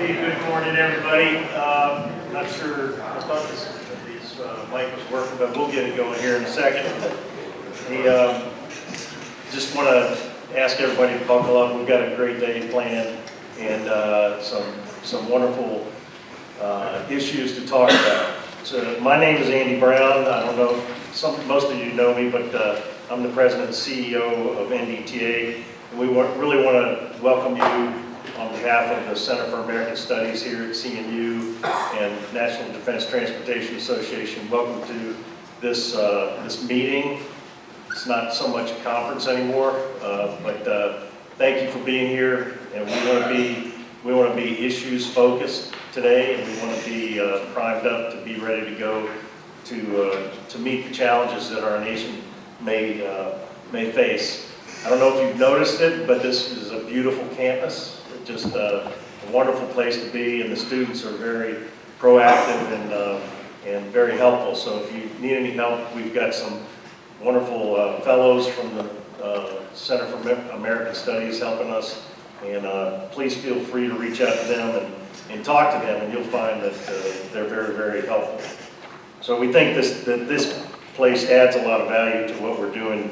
Hey, good morning, everybody. Not sure, I thought this mic was working, but we'll get it going here in a second. Just want to ask everybody to buckle up. We've got a great day planned and some wonderful issues to talk about. So my name is Andy Brown. I don't know, most of you know me, but I'm the president and CEO of NDTA. And we really want to welcome you on behalf of the Center for American Studies here at CNU and National Defense Transportation Association. Welcome to this meeting. It's not so much a conference anymore, but thank you for being here. And we want to be issues focused today, and we want to be primed up to be ready to go to meet the challenges that our nation may face. I don't know if you've noticed it, but this is a beautiful campus. Just a wonderful place to be, and the students are very proactive and very helpful. So if you need any help, we've got some wonderful fellows from the Center for American Studies helping us, and please feel free to reach out to them and talk to them, and you'll find that they're very, very helpful. So we think that this place adds a lot of value to what we're doing.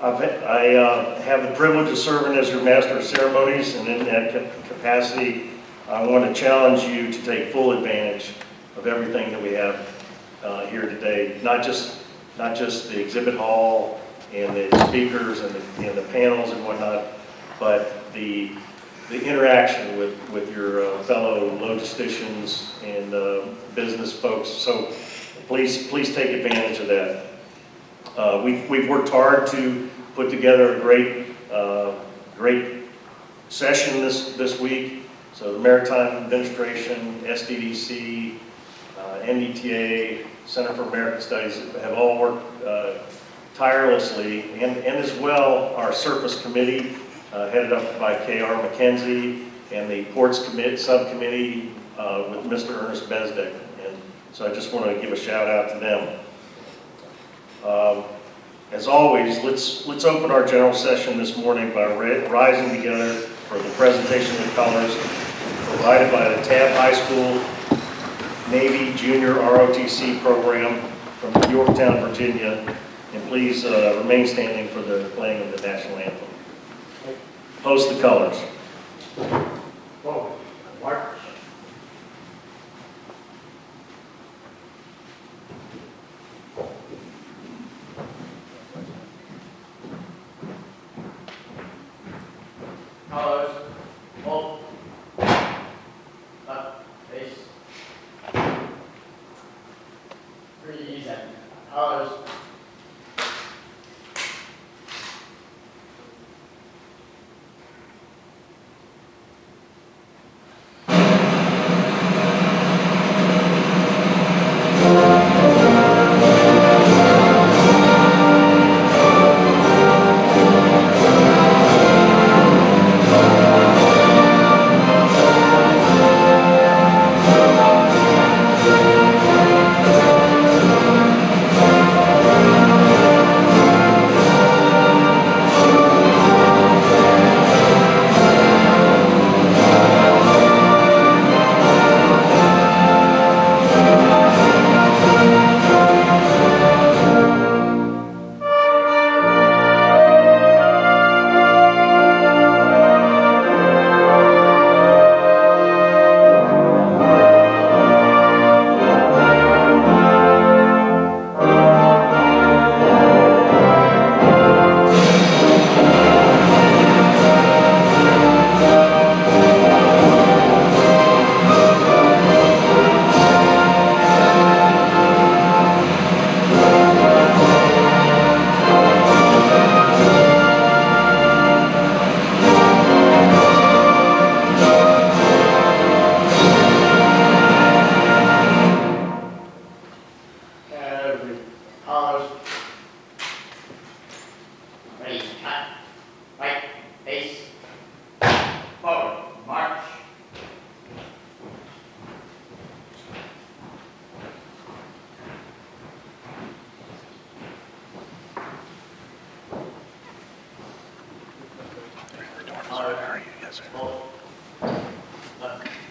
I have the privilege of serving as your Master of Ceremonies, and in that capacity, I want to challenge you to take full advantage of everything that we have here today. Not just the exhibit hall and the speakers and the panels and whatnot, but the interaction with your fellow logisticians and business folks. So please take advantage of that. We've worked hard to put together a great session this week. So the Maritime Administration, SDDC, NDTA, Center for American Studies have all worked tirelessly, and as well our Surface Committee, headed up by K.R. McKenzie, and the Ports Subcommittee with Mr. Ernest Besdick. And so I just want to give a shout out to them. As always, let's open our general session this morning by rising together for the presentation of the colors provided by the Tabb High School Navy Junior ROTC program from Yorktown, Virginia. And please remain standing for the playing of the national anthem. Host the colors. Forward. March. Colors. Hold. Up. Face. Freeze and colors.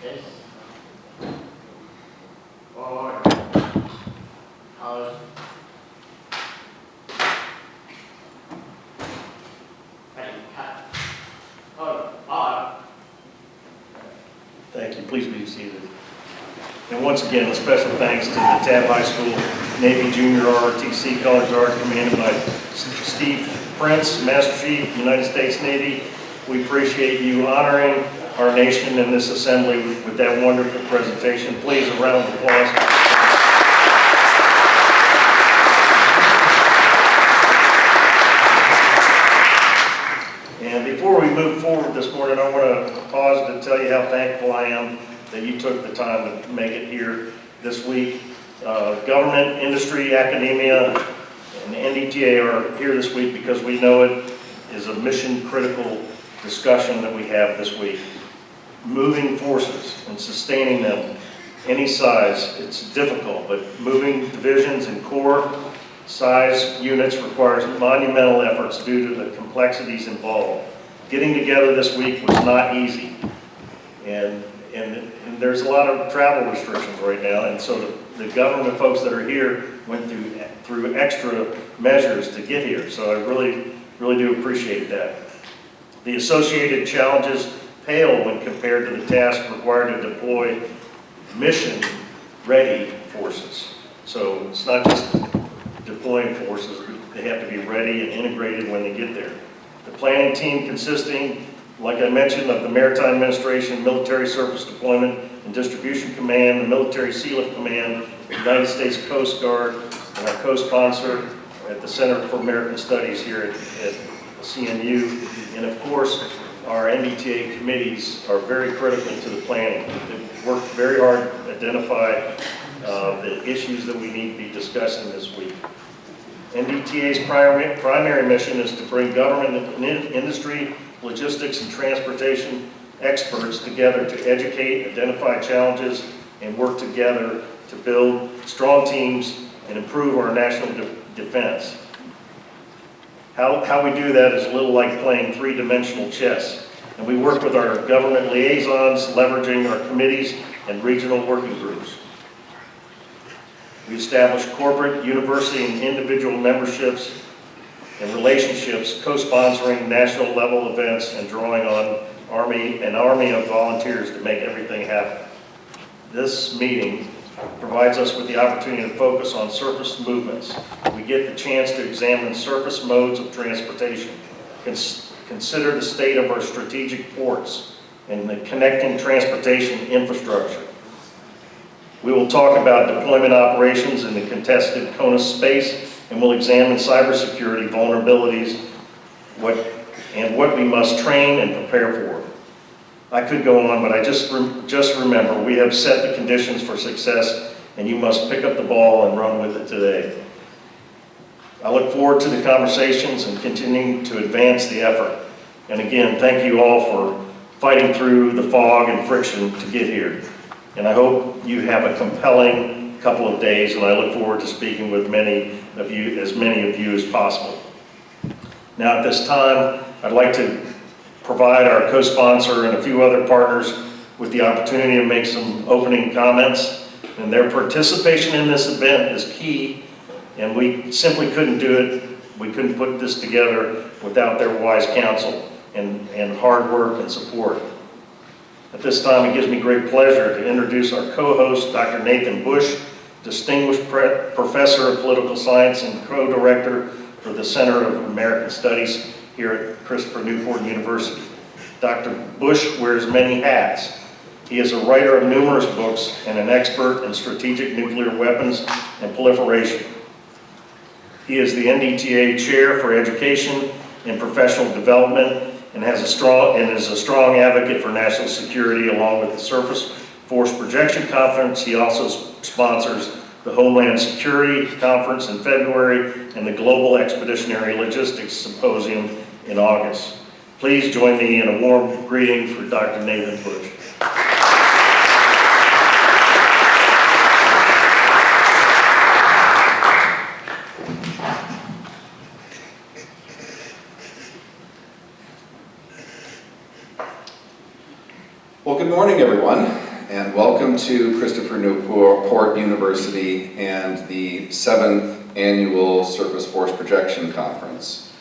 Yes. Forward. Out. Ready, cut. Hold, on. Thank you. Please be seated. And once again, a special thanks to the Tab High School Navy Junior ROTC Color Guard commanded by Steve Prince, Master Chief, United States Navy. We appreciate you honoring our nation in this assembly with that wonderful presentation. Please, a round of applause. And before we move forward this morning, I want to pause to tell you how thankful I am that you took the time to make it here this week. Government, industry, academia, and NDTA are here this week because we know it is a mission-critical discussion that we have this week. Moving forces and sustaining them, any size, it's difficult, but moving divisions and core size units requires monumental efforts due to the complexities involved. Getting together this week was not easy, and there's a lot of travel restrictions right now, and so the government folks that are here went through extra measures to get here, so I really do appreciate that. The associated challenges pale when compared to the task required to deploy mission-ready forces. So it's not just deploying forces, they have to be ready and integrated when they get there. The planning team consisting, like I mentioned, of the Maritime Administration, Military Surface Deployment and Distribution Command, the Military Sealift Command, the United States Coast Guard, and our co-sponsor at the Center for American Studies here at CMU. And of course, our NDTA committees are very critical to the planning. They've worked very hard to identify the issues that we need to be discussing this week. NDTA's primary mission is to bring government and industry, logistics, and transportation experts together to educate, identify challenges, and work together to build strong teams and improve our national defense. How we do that is a little like playing three-dimensional chess. And we work with our government liaisons, leveraging our committees and regional working groups. We establish corporate, university, and individual memberships and relationships, co-sponsoring national level events and drawing on an army of volunteers to make everything happen. This meeting provides us with the opportunity to focus on surface movements. We get the chance to examine surface modes of transportation, consider the state of our strategic ports and the connecting transportation infrastructure. We will talk about deployment operations in the contested CONUS space, and we'll examine cybersecurity vulnerabilities and what we must train and prepare for. I could go on, but I just remember we have set the conditions for success, and you must pick up the ball and run with it today. I look forward to the conversations and continuing to advance the effort. And again, thank you all for fighting through the fog and friction to get here. And I hope you have a compelling couple of days, and I look forward to speaking with many of you as possible. Now at this time, I'd like to provide our co-sponsor and a few other partners with the opportunity to make some opening comments. And their participation in this event is key, and we simply couldn't do it. We couldn't put this together without their wise counsel and hard work and support. At this time, it gives me great pleasure to introduce our co-host, Dr. Nathan Busch, Distinguished Professor of Political Science and Co-Director for the Center of American Studies here at Christopher Newport University. Dr. Busch wears many hats. He is a writer of numerous books and an expert in strategic nuclear weapons and proliferation. He is the NDTA Chair for Education and Professional Development and is a strong advocate for national security along with the Surface Force Projection Conference. He also sponsors the Homeland Security Conference in February and the Global Expeditionary Logistics Symposium in August. Please join me in a warm greeting for Dr. Nathan Busch. Well, good morning, everyone. and welcome to Christopher Newport University and the 7th Annual Surface Force Projection Conference.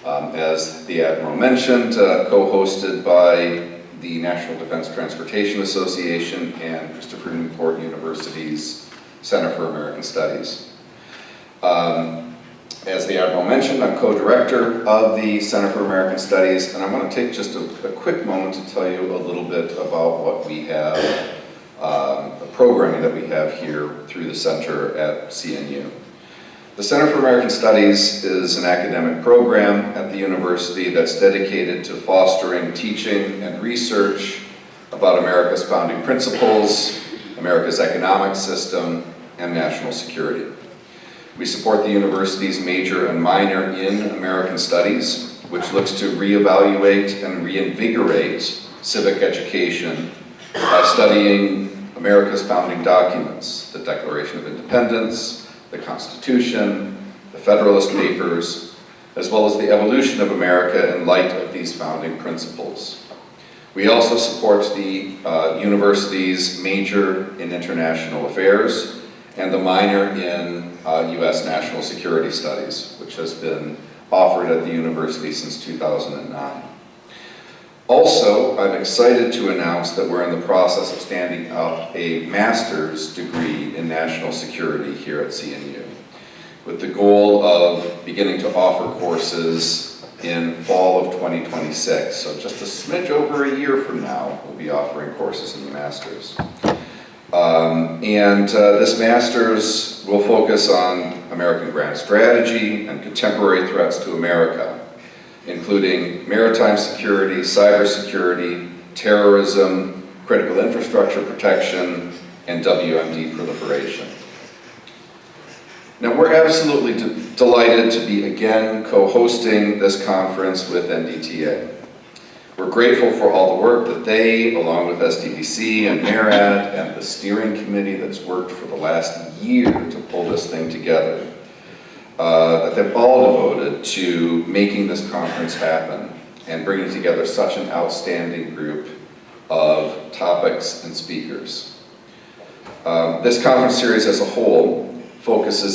As the Admiral mentioned, co-hosted by the National Defense Transportation Association and Christopher Newport University's Center for American Studies. As the Admiral mentioned, I'm co-director of the Center for American Studies, and I want to take just a quick moment to tell you a little bit about what we have, the programming that we have here through the center at CNU. The Center for American Studies is an academic program at the university that's dedicated to fostering teaching and research about America's founding principles, America's economic system, and national security. We support the university's major and minor in American Studies, which looks to reevaluate and reinvigorate civic education by studying America's founding documents, the Declaration of Independence, the Constitution, the Federalist Papers, as well as the evolution of America in light of these founding principles. We also support the university's major in international affairs and the minor in U.S. National Security Studies, which has been offered at the university since 2009. Also, I'm excited to announce that we're in the process of standing up a master's degree in national security here at CNU, with the goal of beginning to offer courses in fall of 2026. So just a smidge over a year from now, we'll be offering courses in the master's. This master's will focus on American grand strategy and contemporary threats to America, including maritime security, cybersecurity, terrorism, critical infrastructure protection, and WMD proliferation. Now, we're absolutely delighted to be again co-hosting this conference with NDTA. We're grateful for all the work that they, along with SDVC and NARAD and the steering committee that's worked for the last year to pull this thing together, that they've all devoted to making this conference happen and bringing together such an outstanding group of topics and speakers. This conference series as a whole focuses